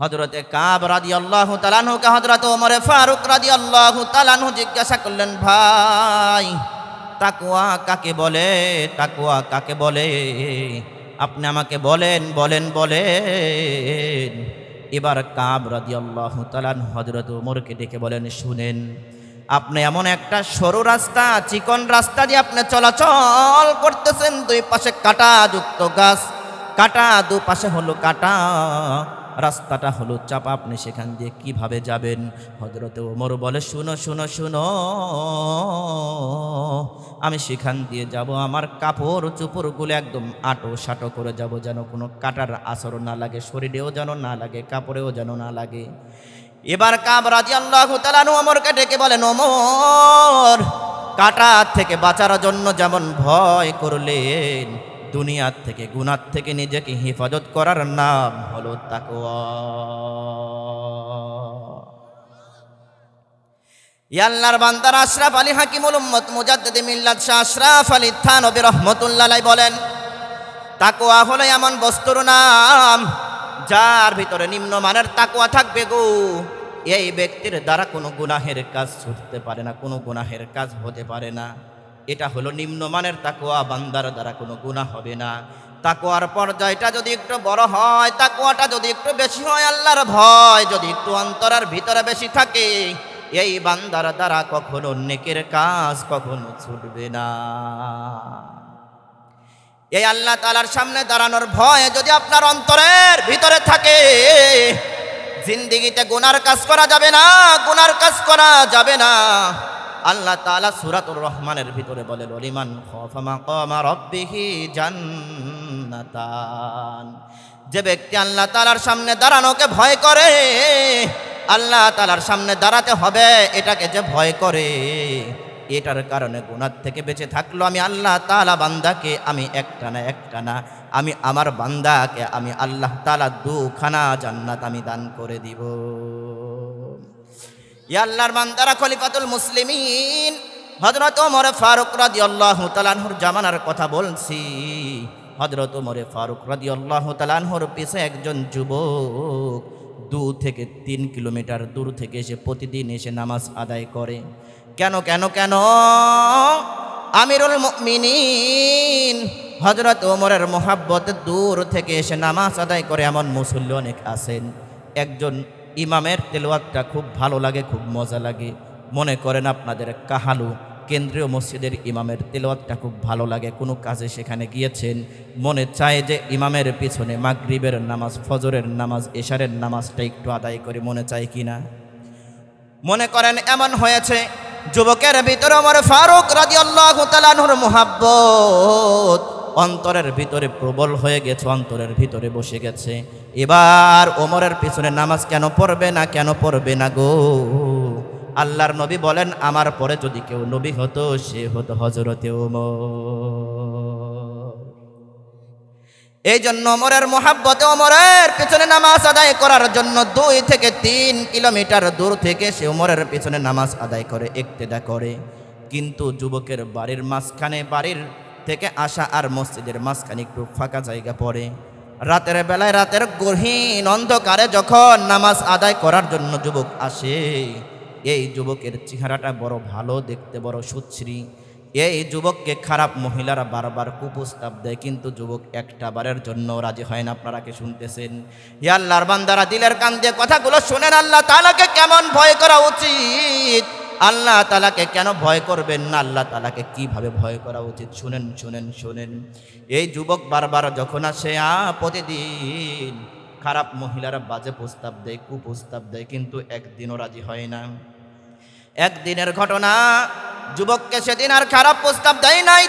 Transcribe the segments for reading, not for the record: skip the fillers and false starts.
হযরতে কাব রাদিয়াল্লাহু তাআলা আনহুকে হযরত ওমর ফারুক রাদিয়াল্লাহু তাআলা আনহু জিজ্ঞাসা করলেন, ভাই তাকওয়া কাকে বলে, তাকওয়া কাকে বলে? আপনি আমাকে বলেন বলেন বলেন। এবার কাব রাদিয়াল্লাহু তাআলা আনহু হযরত ওমরকে ডেকে বলেন, শুনেন, আপনি এমন একটা সরু রাস্তা, চিকন রাস্তা দিয়ে আপনি চলাচল করতেছেন, দুই পাশে কাঁটাযুক্ত গাছ, কাঁটা দুপাশে হলো কাঁটা, রাস্তাটা হলো চাপা, আপনি সেখান দিয়ে কিভাবে যাবেন? হযরত ওমর বলে, শুনো শুনো শুনো, আমি সেখান দিয়ে যাব, আমার কাপড় চোপড়গুলো একদম আটো সাটো করে যাব, যেন কোনো কাটার আসর না লাগে, শরীরেও যেন না লাগে, কাপড়েও যেন না লাগে। এবার কাব রাদিয়াল্লাহু তাআলা আনহু ওমরকে ডেকে বলেন, ওমর, কাটা থেকে বাঁচার জন্য যেমন ভয় করলেন, দুনিয়ার থেকে গুনাহ থেকে নিজেকে হেফাজত করার নাম হলো তাকওয়া। ইয়া আল্লাহর বান্দারা, আশরাফ আলী হাকিমুল উম্মত মুজাদ্দিদ মিল্লাত শাহ আশরাফ আলী থানভী রাহমাতুল্লাহ আলাইহি বলেন, তাকওয়া হলো এমন বস্তুর নাম যার ভিতরে নিম্নমানের তাকওয়া থাকবে গো, এই ব্যক্তির দ্বারা কোনো গুনাহের কাজ ছুটতে পারে না, কোনো গুনাহের কাজ হতে পারে না। এটা হলো নিম্নমানের তাকওয়া, বান্দার দ্বারা কোনো গুনাহ হবে না। তাকওয়ার পর্যায়টা যদি একটু বড় হয়, তাকওয়াটা যদি একটু বেশি হয়, আল্লাহর ভয় যদি একটু অন্তরের ভিতরে বেশি থাকে, এই বান্দার দ্বারা কখনো নেকের কাজ কখনো ছুটবে না। এই আল্লাহ তাআলার সামনে দাঁড়ানোর ভয় যদি আপনার অন্তরের ভিতরে থাকে, জিন্দেগিতে গুনার কাজ করা যাবে না, গুনার কাজ করা যাবে না। আল্লাহ তাআলা সূরাতুর রহমানের ভিতরে বলেন, লিমান খাফা মাকামা রাব্বিহি জান্নাতান, যে ব্যক্তি আল্লাহ তাআলার সামনে দাঁড়ানোকে ভয় করে, আল্লাহ তাআলার সামনে দাঁড়াতে হবে এটাকে যে ভয় করে, এটার কারণে গুনাহ থেকে বেঁচে থাকলো, আমি আল্লাহ তাআলা বান্দাকে আমি একটা না আমি আমার বান্দাকে আমি আল্লাহ তাআলা দুখানা জান্নাত আমি দান করে দিব। ইয়া আল্লাহর বান্দারা, খলিফাতুল মুসলিমিন হযরত ওমর ফারুক রাদিয়াল্লাহু তাআলা আনহুর জামানার কথা বলছি। হযরত ওমর ফারুক রাদিয়াল্লাহু তাআলা আনহুর পিছে একজন যুবক 2 থেকে 3 কিলোমিটার দূর থেকে এসে প্রতিদিন এসে নামাজ আদায় করে। কেন কেন কেন? আমিরুল মুমিনিন হযরত ওমরের মোহাব্বতে দূর থেকে এসে নামাজ আদায় করে এমন মুসল্লি অনেক আছেন। একজন ইমামের তেলাওয়াতটা খুব ভালো লাগে, খুব মজা লাগে। মনে করেন আপনাদের কাহালু কেন্দ্রীয় মসজিদের ইমামের তেলাওয়াতটা খুব ভালো লাগে, কোনো কাজে সেখানে গিয়েছেন, মনে চায় যে ইমামের পিছনে মাগরিবের নামাজ, ফজরের নামাজ, এশারের নামাজটা একটু আদায় করে, মনে চায় কিনা? মনে করেন এমন হয়েছে, যুবকের ভিতরে ওমর ফারুক রাদিয়াল্লাহু তাআলা আনহুর মুহাব্বত অন্তরের ভিতরে প্রবল হয়ে গেছে, অন্তরের ভিতরে বসে গেছে। এবার ওমরের পিছনে নামাজ কেন পড়বে না, কেন পড়বে না গো? আল্লাহর নবী বলেন, আমার পরে যদি কেউ নবী হতো সে হতো হযরতে ওমর। এই জন্য ওমরের মোহাব্বতে ওমরের পিছনে নামাজ আদায় করার জন্য 2 থেকে 3 কিলোমিটার দূর থেকে সে ওমরের পিছনে নামাজ আদায় করে, ইক্তেদা করে। কিন্তু যুবকের বাড়ির মাঝখানে, বাড়ির থেকে আসা আর মসজিদের মাঝখানে একটু ফাঁকা জায়গা পড়ে। রাতের বেলায়, রাতের গহীন অন্ধকারে যখন নামাজ আদায় করার জন্য যুবক আসে, এই যুবকের চেহারাটা বড় ভালো দেখতে, বড় সুশ্রী। এই যুবককে খারাপ মহিলারা বারবার কুপ্রস্তাব দেয়, কিন্তু যুবক একটা বারের জন্য রাজি হয় না। আপনারা কি শুনতেছেন? ইয়া আল্লাহর বান্দারা, দিলের কান দিয়ে কথাগুলো শুনেন। আল্লাহ তাআলাকে কেমন ভয় করা উচিত, আল্লাহ তাআলাকে কেন ভয় করবেন না, আল্লাহ তাআলাকে কিভাবে ভয় করা উচিত, শুনেন শুনেন শুনেন। এই যুবক বারবার যখন আসে, প্রতিদিন খারাপ মহিলারা বাজে প্রস্তাব দেয়, কুপ্রস্তাব দেয়, কিন্তু একদিনও রাজি হয় না। একদিনের ঘটনা, যুবককে সেদিন আর খারাপ প্রস্তাব দেয় নাই।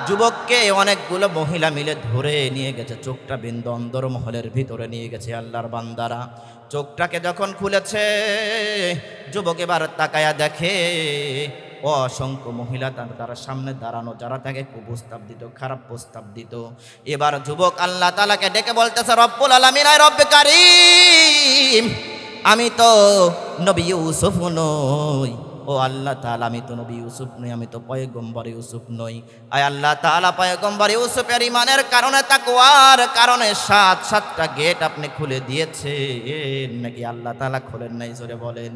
যুবককে অনেকগুলো মহিলা মিলে ধরে নিয়ে গেছে, চোখটা বিন্দু অন্দরমহলের ভিতরে নিয়ে গেছে। আল্লাহর বান্দারা, চোখটাকে যখন খুলেছে, যুবক এবার তাকায়া দেখে অসংখ্য মহিলা তার সামনে দাঁড়ানো, যারা তাকে কুপ্রস্তাব দিত, খারাপ প্রস্তাব দিত। এবার যুবক আল্লাহ তাআলাকে ডেকে বলতেছে, রব্বুল আলামিন, আয় রব্বে কারীম, আমি তো নবী ইউসুফ নই, ও আল্লাহ তাআলা আমি তো নবী ইউসুফ নই, আমি তো পয়গম্বর ইউসুফ নই। আয় আল্লাহ তাআলা পয়গম্বর ইউসুফের ঈমানের কারণে তাকওয়ার কারণে সাতটা গেট আপনি খুলে দিয়েছেন নাকি আল্লাহ তাআলা খোলেন নাই? জোরে বলেন।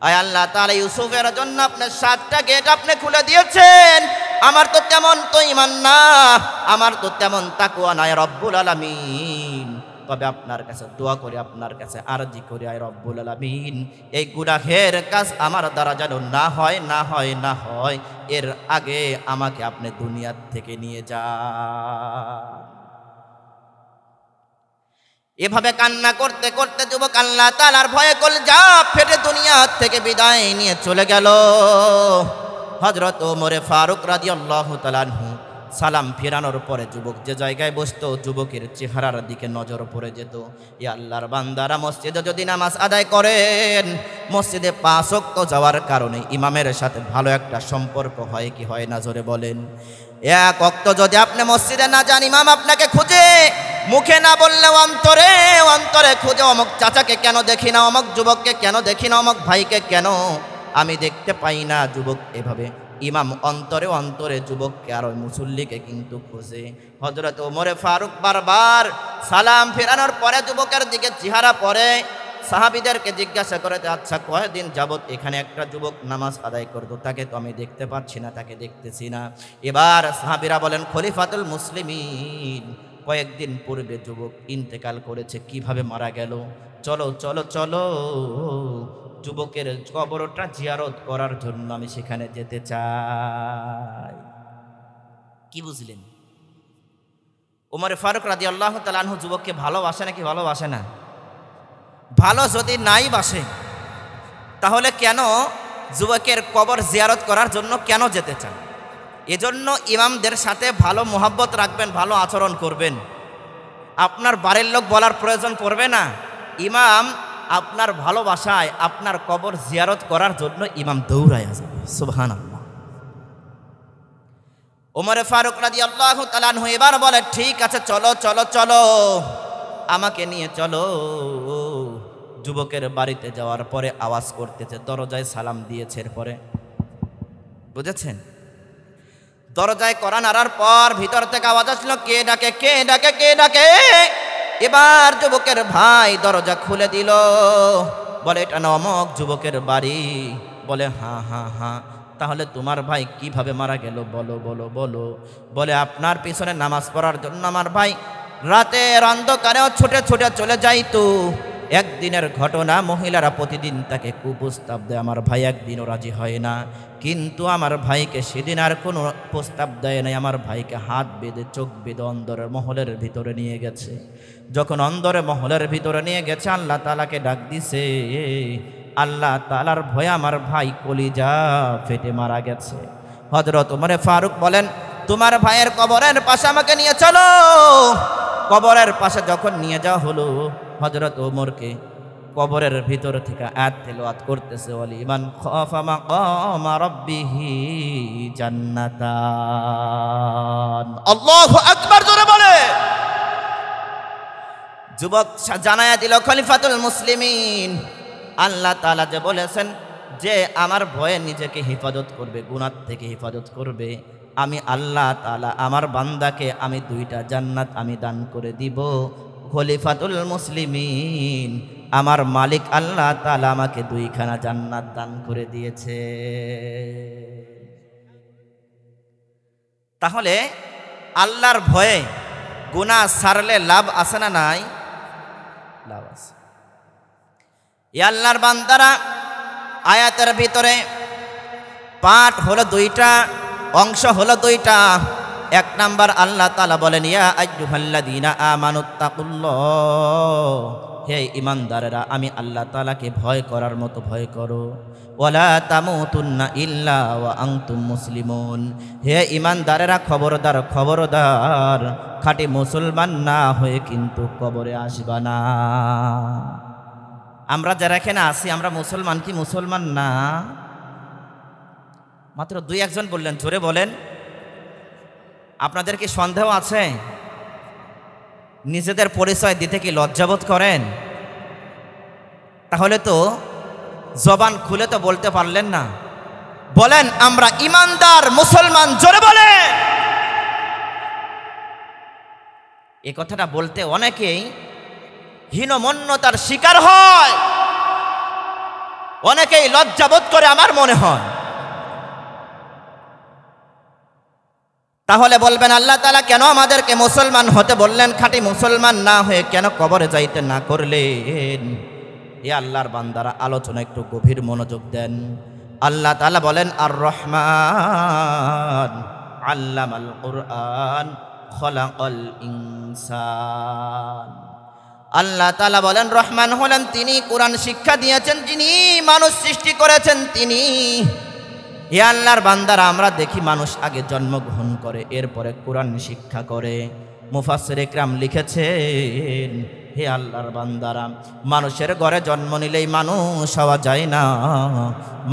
আয় আল্লাহ তাআলা ইউসুফের জন্য আপনি 7টা গেট আপনি খুলে দিয়েছেন। আমার তো তেমন তো ঈমান না, আমার তো তেমন তাকওয়া নাই রব্বুল আলামিন। তবে আপনার কাছে দোয়া করি, আপনার কাছে আরজি করি, আয় রব্বুল আলামিন এই গুনাহের কাজ আমার দ্বারা যেন না হয় না হয় না হয়, এর আগে আমাকে আপনি দুনিয়া থেকে নিয়ে যান। এভাবে কান্না করতে করতে যুবক আল্লাহ তাআলার ভয়ে কলজা ফেটে দুনিয়া থেকে বিদায় নিয়ে চলে গেল। হযরত ওমর ফারুক রাদিয়াল্লাহু তাআলা আনহু সালাম ফেরানোর পরে যুবক যে জায়গায় বসতো যুবকের চেহারার দিকে নজর পড়ে যেত। ইয়া আল্লাহর বান্দারা মসজিদে যদি নামাজ আদায় করেন, মসজিদে 5 ওয়াক্ত যাওয়ার কারণে ইমামের সাথে ভালো একটা সম্পর্ক হয় কি হয় না? জোরে বলেন। 1 ওয়াক্ত যদি আপনি মসজিদে না যান, ইমাম আপনাকে খুঁজে, মুখে না বললে অন্তরে অন্তরে খুঁজে, অমুক চাচাকে কেন দেখি না, অমুক যুবককে কেন দেখি না, অমুক ভাইকে কেন আমি দেখতে পাই না। যুবক এভাবে ইমাম অন্তরে অন্তরে যুবককে আর ওই মুসল্লিকে কিন্তু খোঁজে। হযরত ওমর ফারুক বারবার সালাম ফেরানোর পরে যুবকের দিকে চেহারা পরে সাহাবীদেরকে জিজ্ঞাসা করে, আচ্ছা কয়দিন যাবত এখানে একটা যুবক নামাজ আদায় করতো, তাকে তো আমি দেখতে পাচ্ছি না, তাকে দেখতেছি না। এবার সাহাবীরা বলেন, খলিফাতুল মুসলিমিন কয়েকদিন পূর্বে যুবক ইন্তেকাল করেছে, কিভাবে মারা গেল? চলো চলো চলো, যুবকের কবরটা জিয়ারত করার জন্য আমি সেখানে যেতে চাই। কি বুঝলেন? ওমর ফারুক রাদিয়াল্লাহু তাআলা আনহু যুবককে ভালোবাসে নাকি ভালোবাসে না? ভালো যদি নাই বাসে, তাহলে কেন যুবকের কবর জিয়ারত করার জন্য কেন যেতে চান? এজন্য ইমামদের সাথে ভালো মোহাব্বত রাখবেন, ভালো আচরণ করবেন। আপনার বাড়ির লোক বলার প্রয়োজন পড়বে না। ইমাম আপনার ভালোবাসায় আপনার কবর জিয়ারত করার জন্য ইমাম দৌড়ায় যাবে। সুবহানাল্লাহ। ওমর ফারুক রাদিয়াল্লাহু তাআলা আনহু এবার বলে, ঠিক আছে চলো চলো চলো, আমাকে নিয়ে চলো। যুবকের বাড়িতে যাওয়ার পরে আওয়াজ করতেছে, দরজায় সালাম দিয়েছে। এরপরে বুঝেছেন, দরজায় কড়া নাড়ার পর ভিতর থেকে আওয়াজ আসলো, কে ডাকে কে ডাকে কে ডাকে? এবার যুবকের ভাই দরজা খুলে দিল, বলে এটা না অমুক যুবকের বাড়ি। বলে হ্যাঁ হ্যাঁ হ্যাঁ, তাহলে তোমার ভাই কিভাবে মারা গেল বলো বলো বলো। বলে আপনার পিছনে নামাজ পড়ার জন্য আমার ভাই রাতের অন্ধকারেও ছুটে ছুটে চলে যাইতো। একদিনের ঘটনা, মহিলারা প্রতিদিন তাকে কুপ্রস্তাব দেয়, আমার ভাই একদিনও রাজি হয় না। কিন্তু আমার ভাইকে সেদিন আর কোনো প্রস্তাব দেয় নাই। আমার ভাইকে হাত বেঁধে চোখ বেঁধে অন্দরের মহলের ভিতরে নিয়ে গেছে। যখন অন্দরে মহলের ভিতরে নিয়ে গেছে, আল্লাহ তাআলাকে ডাক দিছে। আল্লাহ তাআলার ভয়ে আমার ভাই কলিজা ফেটে মারা গেছে। হযরত ওমর ফারুক বলেন, তোমার ভাইয়ের কবরের পাশে আমাকে নিয়ে চলো। কবরের পাশে যখন নিয়ে যাওয়া হলো, হযরত ওমরকে কবরের ভিতর থেকে আয়াত তেলাওয়াত করতেছে, ওয়ালিমান খাফা মাকামা রাব্বিহি জান্নাতান। আল্লাহু আকবার, জোরে বলে। যুবক জানায়া দিল, খলিফাতুল মুসলিমিন আল্লাহ তাআলা যে বলেছেন যে আমার ভয়ে নিজেকে হেফাজত করবে, গুনাহ থেকে হেফাজত করবে, আমি আল্লাহ তাআলা আমার বান্দাকে আমি 2টা জান্নাত আমি দান করে দিব। খলিফাতুল মুসলিমিন আমার মালিক আল্লাহ তাআলা আমাকে 2খানা জান্নাত দান করে দিয়েছে। তাহলে আল্লাহর ভয়ে গুনাহ ছাড়লে লাভ আছে না নাই? লাভ আছে। এই আল্লাহর বান্দারা, আয়াতের ভিতরে পাঠ হলো 2টা, অংশ হলো 2টা। 1 নাম্বার আল্লাহ তাআলা বলেন, ইয়া আইয়ুহাল্লাযীনা আমানুত্তাকুল্লাহ, হে ঈমানদারেরা আমি আল্লাহ তাআলাকে ভয় করার মতো ভয় করো। ওয়ালা তামুতুন্না ইল্লা ওয়া আনতুম মুসলিমুন, হে ঈমানদারেরা খবরদার খবরদার, খাঁটি মুসলমান না হয়ে কিন্তু কবরে আসবা না। আমরা যারা এখানে আছি আমরা মুসলমান কি মুসলমান না? মাত্র 2-1 বললেন, জোরে বলেন। আপনাদের কি সন্দেহ আছে? নিজেদের পরিচয় দিতে কি লজ্জাবোধ করেন? তাহলে তো জবান খুলে তো বলতে পারলেন না বলেন আমরা ইমানদার মুসলমান, জোরে বলে। এই কথাটা বলতে অনেকেই হীনমন্যতার শিকার হয়, অনেকেই লজ্জাবোধ করে আমার মনে হয়। তাহলে বলবেন আল্লাহ তাআলা কেন আমাদেরকে মুসলমান হতে বললেন, খাঁটি মুসলমান না হয়ে কেন কবরে যাইতে না করলেন? এ আল্লাহর বান্দারা আলোচনা একটু গভীর মনোযোগ দেন। আল্লাহ তাআলা বলেন আর রহমান আল্লামাল কুরআন খলাকাল ইনসান। আল্লাহ তাআলা বলেন রহমান হলেন তিনি, কোরআন শিক্ষা দিয়েছেন যিনি, মানুষ সৃষ্টি করেছেন তিনি। হে আল্লাহর বান্দারা, আমরা দেখি মানুষ আগে জন্মগ্রহণ করে, এরপরে কোরআন শিক্ষা করে। মুফাসসির ইকরাম লিখেছেন, হে আল্লাহর বান্দারা, মানুষের ঘরে জন্ম নিলেই মানুষ হওয়া যায় না।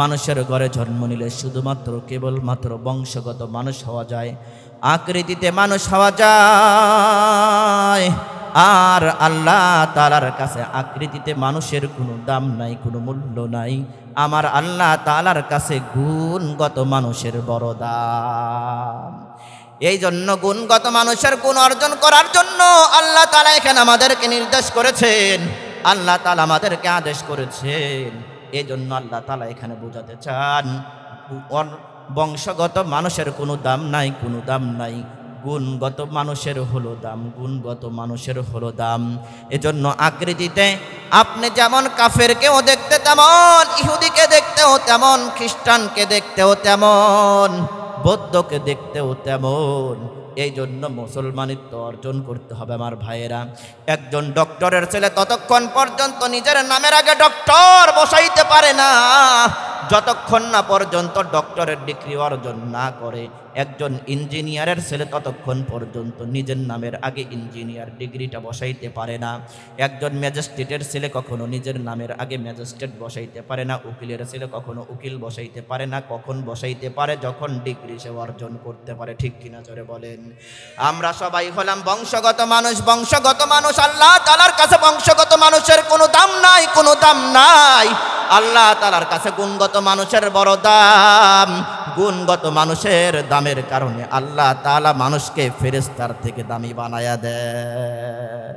মানুষের ঘরে জন্ম নিলে শুধুমাত্র কেবলমাত্র বংশগত মানুষ হওয়া যায়, আকৃতিতে মানুষ হওয়া যায়। আর আল্লাহ তাআলার কাছে আকৃতিতে মানুষের কোনো দাম নাই, কোনো মূল্য নাই। আমার আল্লাহ তাআলার কাছে গুণগত মানুষের বড় দাম। এই জন্য গুণগত মানুষের গুণ অর্জন করার জন্য আল্লাহ তাআলা এখানে আমাদেরকে নির্দেশ করেছেন, আল্লাহ তাআলা আমাদেরকে আদেশ করেছেন। এই জন্য আল্লাহ তাআলা এখানে বোঝাতে চান বংশগত মানুষের কোনো দাম নাই, কোনো দাম নাই। গুণগত মানুষের হলো দাম, গুণগত মানুষের হলো দাম। এজন্য আকৃতিতে আপনি যেমন কাফেরকেও দেখতে তেমন, ইহুদিকে দেখতেও তেমন, খ্রিস্টানকে দেখতেও তেমন, বৌদ্ধকে দেখতেও তেমন। এই জন্য মুসলমানিত্ব অর্জন করতে হবে আমার ভাইয়েরা। একজন ডক্টরের ছেলে ততক্ষণ পর্যন্ত নিজের নামের আগে ডক্টর বসাইতে পারে না, যতক্ষণ না পর্যন্ত ডক্টরের ডিগ্রি অর্জন না করে। একজন ইঞ্জিনিয়ারের ছেলে ততক্ষণ পর্যন্ত নিজের নামের আগে ইঞ্জিনিয়ার ডিগ্রিটা বসাইতে পারে না। একজন ম্যাজিস্ট্রেটের ছেলে কখনো নিজের নামের আগে ম্যাজিস্ট্রেট বসাইতে পারে না। উকিলের ছেলে কখনো উকিল বসাইতে পারে না। কখন বসাইতে পারে? যখন ডিগ্রি সে অর্জন করতে পারে। ঠিক কিনা জোরে বলেন। আমরা সবাই হলাম বংশগত মানুষ, বংশগত মানুষ। আল্লাহ তাআলার কাছে বংশগত মানুষের কোনো দাম নাই, কোনো দাম নাই। আল্লাহ তাআলার কাছে গুণগত মানুষের বড় দাম। গুণগত মানুষের দামের কারণে আল্লাহ তাআলা মানুষকে ফেরেশতার থেকে দামি বানায়া দেয়।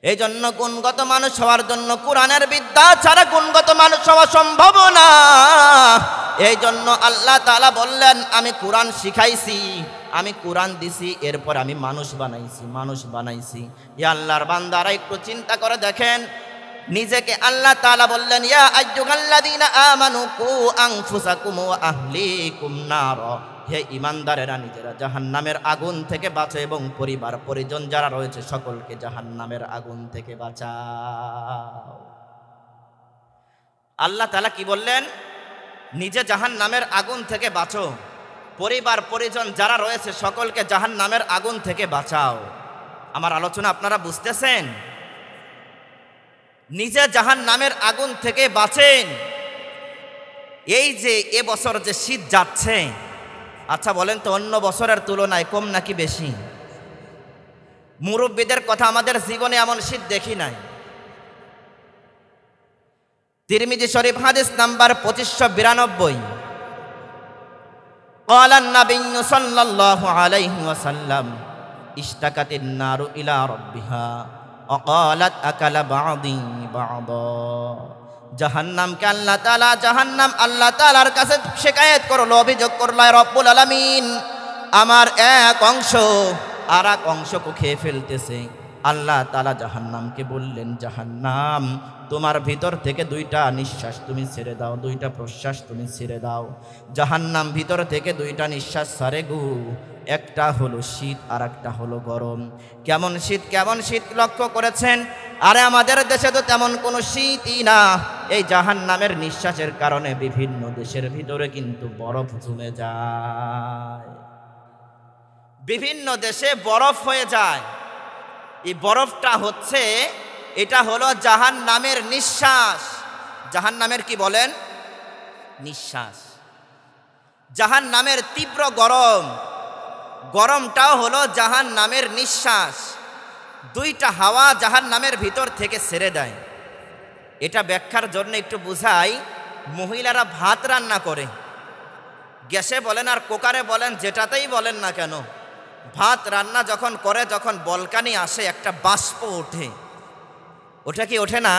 এই জন্য গুণগত মানুষ হওয়ার জন্য কোরআনের বিদ্যা ছাড়া গুণগত মানুষ হওয়া সম্ভব না। এই জন্য আল্লাহ তাআলা বললেন আমি কোরআন শিখাইছি, আমি কোরআন দিছি, এরপর আমি মানুষ বানাইছি, মানুষ বানাইছি। ইয়া আল্লাহর বান্দারা একটু চিন্তা করে দেখেন, নিজেকে আল্লাহ তাআলা বললেন ইয়া আইয়ুহাল্লাযীনা আমানু কু আনফুসাকুম ওয়া আহলিকুম নার। হে ঈমানদারেরা, নিজেরা জাহান্নামের আগুন থেকে বাঁচো এবং পরিবার পরিজন যারা রয়েছে সকলকে জাহান্নামের আগুন থেকে বাঁচাও। আল্লাহ তাআলা কি বললেন? নিজে জাহান্নামের আগুন থেকে বাঁচো, পরিবার পরিজন যারা রয়েছে সকলকে জাহান্নামের আগুন থেকে বাঁচাও। আমার আলোচনা আপনারা বুঝতেছেন? নিজে জাহান্নামের আগুন থেকে বাঁচেন। এই যে এবছর যে শীত যাচ্ছে, আচ্ছা বলেন তো অন্য বছরের তুলনায় কম নাকি বেশি? মুরব্বীদের কথা, আমাদের জীবনে এমন শীত দেখি নাই। তিরমিজি শরীফ হাদিস নাম্বার 2592, قال النبي صلى الله عليه وسلم اشتكت النار إلى ربها وقالت أكل بعضي بعضا। জাহান্নামকে আল্লাহ তাআলা, জাহান্নাম আল্লাহ তাআলার কাছে শিকায়েত করলো, অভিযোগ করলো, রব্বুল আলামিন আমার এক অংশ আর এক অংশকে খেয়ে ফেলতেছে। আল্লাহ তাআলা জাহান্নামকে বললেন, জাহান্নাম তোমার ভিতর থেকে দুইটা নিঃশ্বাস তুমি ছেড়ে দাও, দুইটা প্রশ্বাস তুমি ছেড়ে দাও। জাহান্নাম ভিতর থেকে দুইটা নিঃশ্বাস ছাড়ে গো, একটা হলো শীত আর একটা হলো গরম। কেমন শীত, কেমন শীত লক্ষ্য করেছেন? আরে আমাদের দেশে তো তেমন কোনো শীতই না। এই জাহান্নামের নিঃশ্বাসের কারণে বিভিন্ন দেশের ভিতরে কিন্তু বরফ জমে যায়, বিভিন্ন দেশে বরফ হয়ে যায়। এই বরফটা হচ্ছে, এটা হলো জাহান্নামের নিঃশ্বাস। জাহান্নামের কি বলেন? নিঃশ্বাস। জাহান্নামের তীব্র গরম, গরমটাও হলো জাহান্নামের নিঃশ্বাস। দুইটা হাওয়া জাহান্নামের ভিতর থেকে ছেড়ে দেয়। এটা ব্যাখ্যার জন্য একটু বুঝাই। মহিলারা ভাত রান্না করে, গ্যাসে বলেন আর কুকারে বলেন, যেটাতেই বলেন না কেন, ভাত রান্না যখন করে, যখন বলকানি আসে একটা বাষ্প ওঠে, ওঠে কি ওঠে না?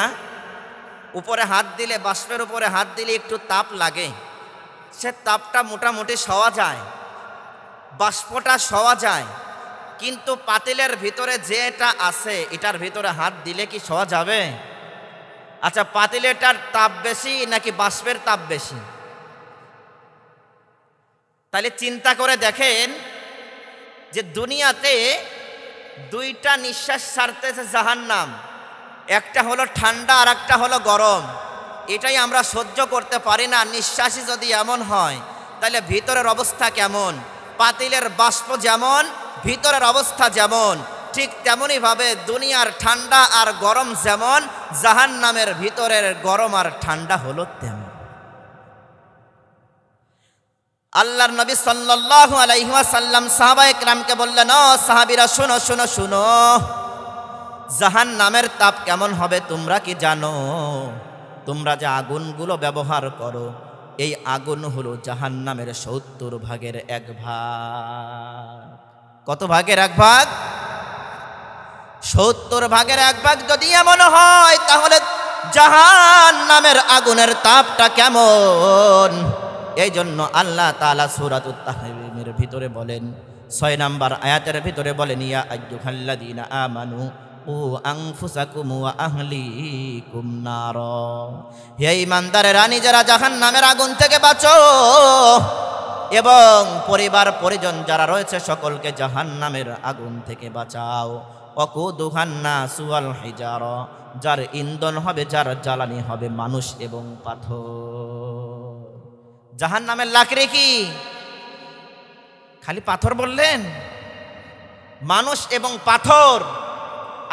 উপরে হাত দিলে, বাষ্পের উপরে হাত দিলে একটু তাপ লাগে, সে তাপটা মোটামুটি সওয়া যায়, বাষ্পটা সওয়া যায়, কিন্তু পাতিলের ভিতরে যেটা আছে এটার ভিতরে হাত দিলে কি সওয়া যাবে? আচ্ছা, পাতিলেটার তাপ বেশি নাকি বাষ্পের তাপ বেশি? তাহলে চিন্তা করে দেখেন যে দুনিয়াতে দুইটা নিঃশ্বাস ছাড়তেছে জাহান্নাম, একটা হলো ঠান্ডা আর একটা হলো গরম। এটাই আমরা সহ্য করতে পারি না। নিঃশ্বাসই যদি এমন হয় তাহলে ভিতরের অবস্থা কেমন? পাতিলের বাষ্প যেমন, ভিতরের অবস্থা যেমন, ঠিক তেমনইভাবে দুনিয়ার ঠান্ডা আর গরম যেমন, জাহান্নামের ভিতরের গরম আর ঠান্ডা হলো তেমন। আল্লাহর নবী সাল্লাল্লাহু আলাইহি ওয়াসাল্লাম সাহাবায়ে কেরামকে বললেন, ও সাহাবীরা, শুনো শুনো শুনো, জাহান্নামের তাপ কেমন হবে তোমরা কি জানো? তোমরা যে আগুনগুলো ব্যবহার করো, এই আগুন হলো জাহান্নামের 70 ভাগের 1 ভাগ। কত ভাগের 1 ভাগ? 70 ভাগের 1 ভাগ যদি এমন হয় তাহলে জাহান্নামের আগুনের তাপটা কেমন? এই জন্য আল্লাহ তাআলা সূরাতুত তাহরিমের ভিতরে বলেন, 6 নম্বর আয়াতের ভিতরে বলেন, ইয়া আইয়ুহাল্লাযীনা আমানু ও আনফুসাকুম ওয়া আহলিকুম নার। হে ঈমানদারেরা, নিজেরা জাহান্নামের আগুন থেকে বাঁচো এবং পরিবার পরিজন যারা রয়েছে সকলকে জাহান্নামের আগুন থেকে বাঁচাও। ওয়াকুদুহান নাসু ওয়াল হিজারা, যার ইন্ধন হবে, যার জ্বালানি হবে মানুষ এবং পাথর। জাহান্নামের লাকড়ি কি খালি পাথর বললেন? মানুষ এবং পাথর।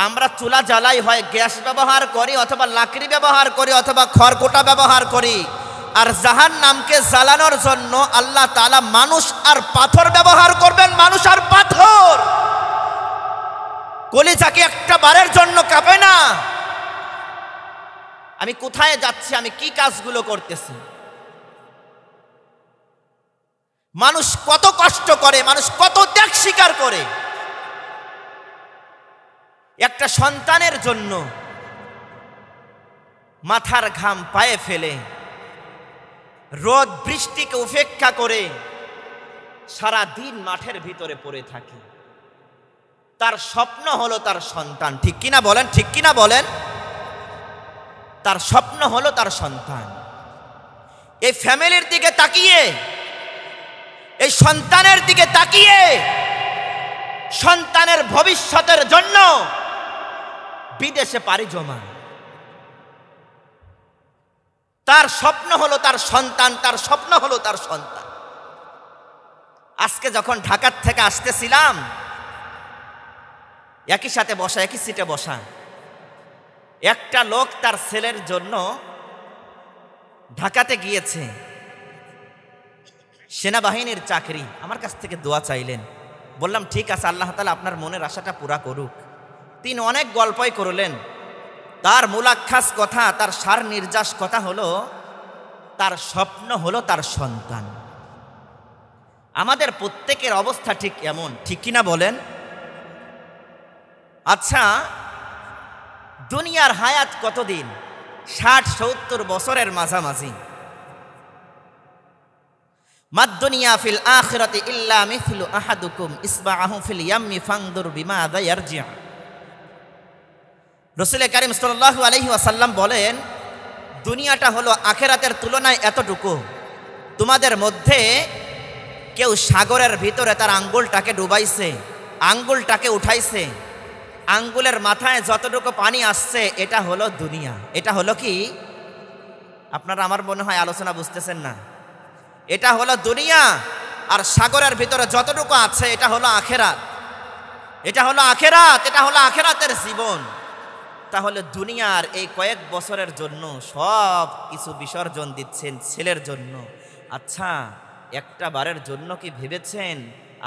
আমরা চুলা জ্বালাই, হয় গ্যাস ব্যবহার করি অথবা লাকড়ি ব্যবহার করি অথবা খড়কুটা ব্যবহার করি, আর জাহান্নামকে জ্বালানোর জন্য আল্লাহ তাআলা মানুষ আর পাথর ব্যবহার করবেন। মানুষ আর পাথর। কলিজাকে একটা বারের জন্য কাঁপে না? আমি কোথায় যাচ্ছি, আমি কি কাজগুলো করতেছি? মানুষ কত কষ্ট করে, মানুষ কত ত্যাগ স্বীকার করে একটা সন্তানের জন্য, মাথার ঘাম পায়ে ফেলে, রোদ বৃষ্টিকে উপেক্ষা করে সারা দিন মাঠের ভিতরে পড়ে থাকে। তার স্বপ্ন হলো তার সন্তান। ঠিক কিনা বলেন? ঠিক কিনা বলেন? তার স্বপ্ন হলো তার সন্তান। এই ফ্যামিলির দিকে তাকিয়ে, এই সন্তানের দিকে তাকিয়ে, সন্তানের ভবিষ্যতের জন্য বিদেশে পাড়ি জমান। তার স্বপ্ন হলো তার সন্তান, তার স্বপ্ন হলো তার সন্তান। আজকে যখন ঢাকার থেকে আসতেছিলাম, একই সাথে বসা, একই সিটে বসা, একটা লোক তার ছেলের জন্য ঢাকাতে গিয়েছে, সেনাবাহিনীর চাকরি, আমার কাছ থেকে দোয়া চাইলেন। বললাম ঠিক আছে, আল্লাহ তাআলা আপনার মনের আশাটা পুরা করুক। তিনি অনেক গল্পই করলেন। তার মুলাক্ষাস কথা, তার সার নির্যাস কথা হলো তার স্বপ্ন হলো তার সন্তান। আমাদের প্রত্যেকের অবস্থা ঠিক এমন, ঠিক কিনা বলেন? আচ্ছা, দুনিয়ার হায়াত কতদিন? 60-70 বছরের মাঝামাঝি। মাদ-দুনিয়া ফিল আখিরাতি ইল্লা মিথলু আহাদুকুম ইসবাহু ফিল ইয়াম্মি ফানদুর বিমাযা ইয়ারজি'। রাসূল কারীম সাল্লাল্লাহু আলাইহি ওয়াসাল্লাম বলেন, দুনিয়াটা হলো আখিরাতের তুলনায় এতটুকু। তোমাদের মধ্যে কেউ সাগরের ভিতরে তার আঙ্গুলটাকে ডুবাইছে, আঙ্গুলটাকে উঠাইছে, আঙ্গুলের মাথায় যতটুকু পানি আসছে, এটা হলো দুনিয়া। এটা হলো কি? আপনারা আমার মনে হয় আলোচনা বুঝতেছেন না। এটা হলো দুনিয়া, আর সাগরের ভিতরে যতটুকু আছে এটা হলো আখিরাত। এটা হলো আখিরাত, এটা হলো আখিরাতের জীবন। তাহলে দুনিয়ার এই কয়েক বছরের জন্য সব কিছু বিসর্জন দিচ্ছেন ছেলের জন্য। আচ্ছা, একটা বারের জন্য কি ভেবেছেন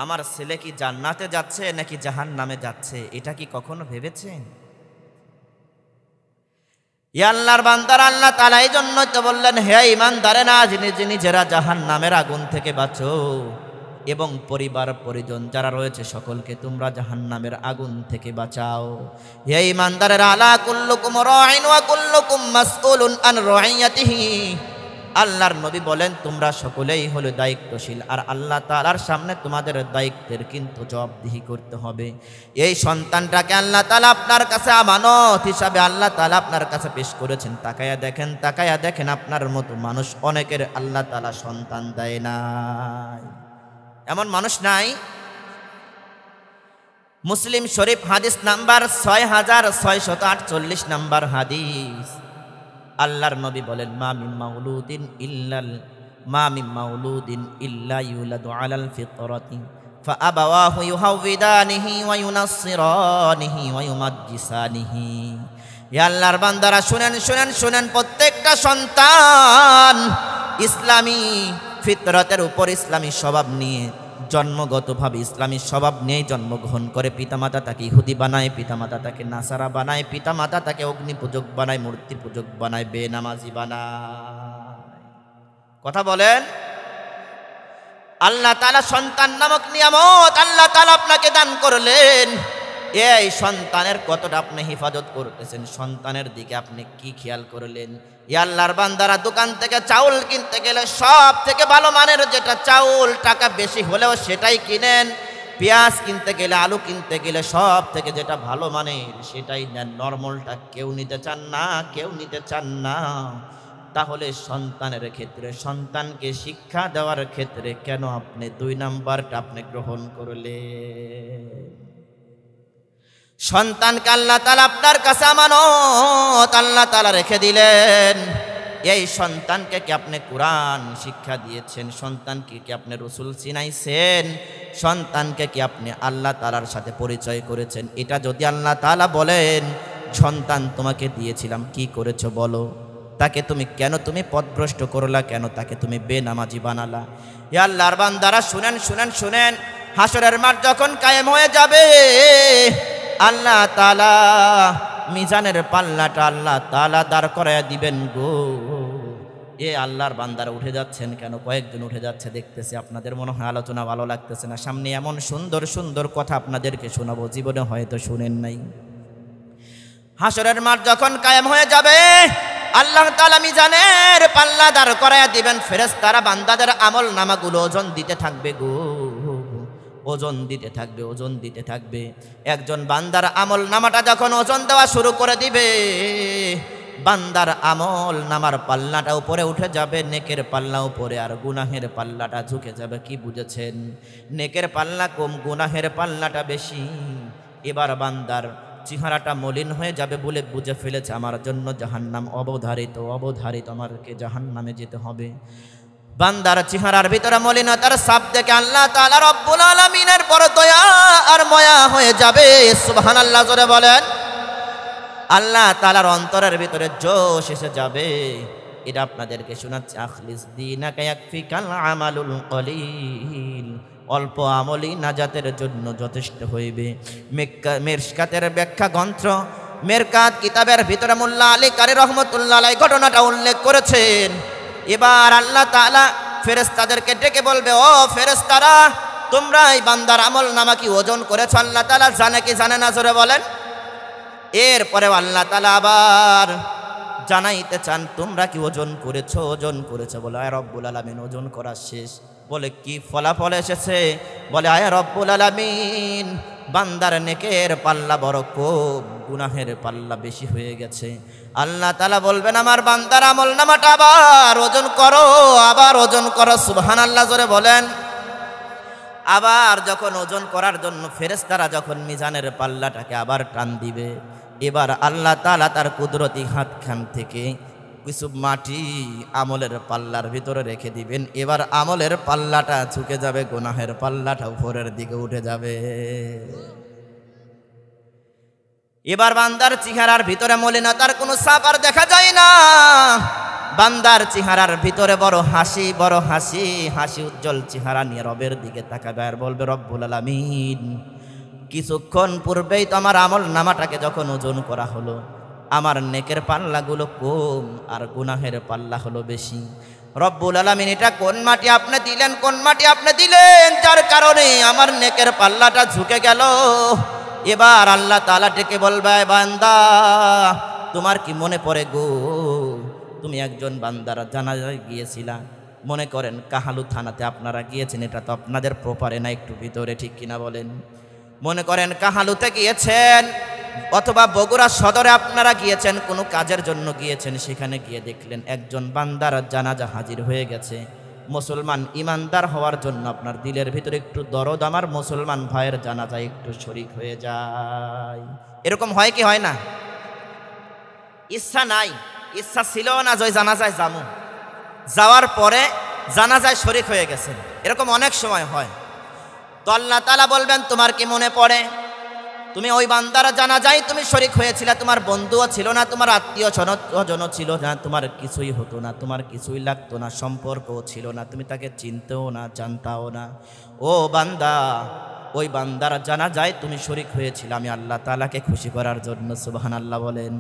আমার ছেলে কি জান্নাতে যাচ্ছে নাকি জাহান্নামে যাচ্ছে? এটা কি কখনো ভেবেছেন? ইয়া আল্লাহর বান্দারা, আল্লাহ তাআলা এই জন্য তো বললেন, হে ঈমানদারেরা, নিজেরা জাহান্নামের আগুন থেকে বাঁচো এবং পরিবার পরিজন যারা রয়েছে সকলকে তোমরা জাহান্নামের আগুন থেকে বাঁচাও। হে ঈমানদারেরা, আলা কুল্লুকুম রাঈন ওয়া কুল্লুকুম মাসউলুন আন রাইয়াতিহি। আল্লাহর নবী বলেন, তোমরা সকলেই হলো দায়িত্বশীল, আর আল্লাহ তাআলার সামনে তোমাদের দায়িত্বের কিন্তু জবাবদিহি করতে হবে। এই সন্তানটাকে আল্লাহ তাআলা আপনার কাছে আমানত হিসাবে আল্লাহ তাআলা আপনার কাছে পেশ করেছেন। তাকায়া দেখেন আপনার মতো মানুষ অনেকের আল্লাহ তাআলা সন্তান দেয় নাই। এমন মানুষ নাই? মুসলিম শরীফ হাদিস নাম্বার 6648 নাম্বার হাদিস। আল্লাহর নবী বলেন, মা মিন মাউলুদিন ইল্লা ইউলাদু আলাল ফিতরাতি ফাআবাওয়াহু ইউহাউবিদানিহি ওয়া ইউনাসসিরানিহি ওয়া ইউমাজ্জিসানিহি। ইয়া আল্লাহর বান্দারা, শুনেন, প্রত্যেকটা সন্তান ইসলামী ফিতরতের উপর ইসলামী স্বভাব নিয়ে, জন্মগতভাবে ইসলামী স্বভাব নিয়েই জন্মগ্রহণ করে। পিতামাতা তাকে ইহুদি বানায়, পিতামাতা তাকে নাসারা বানায়, পিতামাতা তাকে অগ্নি পূজক বানায়, মূর্তি পূজক বানায়, বেনামাজি বানায়। কথা বলেন। আল্লাহ তাআলা সন্তান নামক নিয়ামত আল্লাহ তাআলা আপনাকে দান করলেন। এই সন্তানের কতটা আপনি হেফাজত করতেছেন? সন্তানের দিকে আপনি কি খেয়াল করলেন? ইয়া আল্লাহর বান্দারা, দোকান থেকে চাউল কিনতে গেলে সব থেকে ভালো মানের যেটা চাউল, টাকা বেশি হলেও সেটাই কিনেন। পেঁয়াজ কিনতে গেলে, আলু কিনতে গেলে সব থেকে যেটা ভালো মানের সেটাই নেন। নরমালটা কেউ নিতে চান না। তাহলে সন্তানের ক্ষেত্রে, সন্তানকে শিক্ষা দেওয়ার ক্ষেত্রে কেন আপনি 2 নাম্বারটা আপনি গ্রহণ করলেন? সন্তানকে আল্লাহ তাআলা আপনার কাছে আমানত আল্লাহ তাআলা রেখে দিলেন। এই সন্তানকে কি আপনি কোরআন শিক্ষা দিয়েছেন? সন্তানকে কি আপনি রাসূল চিনাইছেন? সন্তানকে কি আপনি আল্লাহ তাআলার সাথে পরিচয় করেছেন? এটা যদি আল্লাহ তাআলা বলেন, সন্তান তোমাকে দিয়েছিলাম, কি করেছো বলো? তাকে তুমি কেন পথভ্রষ্ট করলা? কেন তাকে তুমি বেনামাজি বানালা? ইয়া আল্লাহর বান্দারা, শুনেন, হাসরের মাঠ যখন কায়েম হয়ে যাবে, আল্লাহ তাআলা মিজানের পাল্লাটা আল্লাহ তাআলা দাঁড় করায়া দিবেন গো। এ আল্লাহর বান্দারা উঠে যাচ্ছেন কেন? কয়েকজন উঠে যাচ্ছে দেখতেছি। আপনাদের মনে হয় আলোচনা ভালো লাগতেছে না। সামনে এমন সুন্দর কথা আপনাদেরকে শোনাবো, জীবনে হয়তো শুনেন নাই। হাসরের মাঠ যখন কায়েম হয়ে যাবে, আল্লাহ তাআলা মিজানের পাল্লা দাঁড় করায়া দিবেন। ফেরেশতারা বান্দাদের আমল নামাগুলো ওজন দিতে থাকবে গো, ওজন দিতে থাকবে। একজন বান্দার আমল নামাটা যখন ওজন দেওয়া শুরু করে দিবে, বান্দার আমল নামার পাল্লাটা উপরে উঠে যাবে, নেকের পাল্লা উপরে আর গুনাহের পাল্লাটা ঝুঁকে যাবে। কি বুঝেছেন? নেকের পাল্লা কম, গুনাহের পাল্লাটা বেশি। এবার বান্দার চেহারাটা মলিন হয়ে যাবে বলে বুঝে ফেলেছে, আমার জন্য জাহান্নাম অবধারিত, আমাকে জাহান্নামে যেতে হবে। বান্দার চেহারার ভিতরে মলিনতার ছাপ দেখে আল্লাহ তাআলা রব্বুল আলামিনের বড় দয়া আর মায়া হয়ে যাবে। সুবহানাল্লাহ জোরে বলেন। আল্লাহ তাআলার অন্তরের ভিতরে জোশ এসে যাবে। এটা আপনাদেরকে শোনাচ্ছি। আখলিস দীনাকা ইয়াকফিকাল আমালুল কলিল। অল্প আমলই নাজাতের জন্য যথেষ্ট হইবে। মেরকাতের ব্যাখ্যা গ্রন্থ মেরকাত কিতাবের ভিতরে মোল্লা আলী কারি রহমতুল্লাহ আলাইহি ঘটনাটা উল্লেখ করেছেন। এবার আল্লাহ তাআলা ফেরেশতাদেরকে ডেকে বলবে, ও ফেরেশতারা, তোমরা এই বান্দার আমল নামা কি ওজন করেছো? আল্লাহ তাআলা জানে কি জানে না জোরে বলেন। এরপরে আল্লাহ তাআলা আবার জানাইতে চান, তোমরা কি ওজন করেছো? বলে, আয় রব্বুল আলামিন, ওজন করা শেষ। বলে, কি ফলাফল এসেছে? বলে, আয় রব্বুল আলামিন, বান্দার নেকের পাল্লা বড় কম, গুনাহের পাল্লা বেশি হয়ে গেছে। আল্লাহ তাআলা বলবেন, আমার বান্দার আমল নামাটা আবার ওজন করো। সুবহানাল্লাহ জোরে বলেন। আবার যখন ওজন করার জন্য ফেরেশতারা যখন মিজানের পাল্লাটাকে আবার টান দিবে, এবার আল্লাহ তাআলা তার কুদরতি হাতখান থেকে কিছু মাটি আমলের পাল্লার ভিতরে রেখে দিবেন। এবার আমলের পাল্লাটা ঝুঁকে যাবে, গুনাহের পাল্লাটা উপরের দিকে উঠে যাবে। এবার বান্দার চেহারার ভিতরে মলিনতার কোনো ছাপ আর দেখা যায় না। বান্দার চেহারার ভিতরে বড় হাসি উজ্জ্বল চেহারা নিয়ে রবের দিকে তাকাবে আর বলবে, রব্বুল আলামিন, কিছুক্ষণ পূর্বেই তো আমার আমল নামাটাকে যখন ওজন করা হলো, আমার নেকের পাল্লাগুলো কম আর গুনাহের পাল্লা হলো বেশি। রব্বুল আলামিন এটা কোন মাটি আপনি দিলেন, কোন মাটি আপনি দিলেন যার কারণে আমার নেকের পাল্লাটা ঝুঁকে গেল। এবার আল্লাহ তাআলা ডেকে বলবে, বান্দা তোমার কি মনে পড়ে গো, তুমি একজন বান্দার জানাজায় গিয়েছিলা, মনে করেন কাহালু থানাতে আপনারা গিয়েছেন, এটা তো আপনাদের প্রপারে না, একটু ভিতরে, ঠিক কিনা বলেন? মনে করেন কাহালুতে গিয়েছেন অথবা বগুড়া সদরে আপনারা গিয়েছেন, কোনো কাজের জন্য গিয়েছেন, সেখানে গিয়ে দেখলেন একজন বান্দার জানাজা হাজির হয়ে গেছে। মুসলমান ইমানদার হওয়ার জন্য আপনার দিলের ভিতরে একটু দরদ আমার মুসলমান ভাইয়ের জানাজায় একটু শরীক হয়ে যায়। এরকম হয় কি হয় না? ইচ্ছা নাই, ইচ্ছা ছিল না যে জানাজায় যাবো, যাওয়ার পরে জানাজায় শরীক হয়ে গেছেন, এরকম অনেক সময় হয়। তো আল্লাহ তাআলা বলবেন, তোমার কি মনে পড়ে তুমি ওই বান্দারা জানাজায় তুমি শরীক হয়েছিলে, তোমার বন্ধুও ছিল না, তোমার আত্মীয় স্বজনও ছিল না, তোমার কিছুই হতো না, তোমার কিছুই লাগতো না, সম্পর্কও ছিল না, তুমি তাকে চিনতেও না, জানতাও না। ও বান্দা, ওই বান্দারা জানাজায় তুমি শরীক হয়েছিলে আমি আল্লাহ তাআলাকে খুশি করার জন্য। সুবহানাল্লাহ বলেন।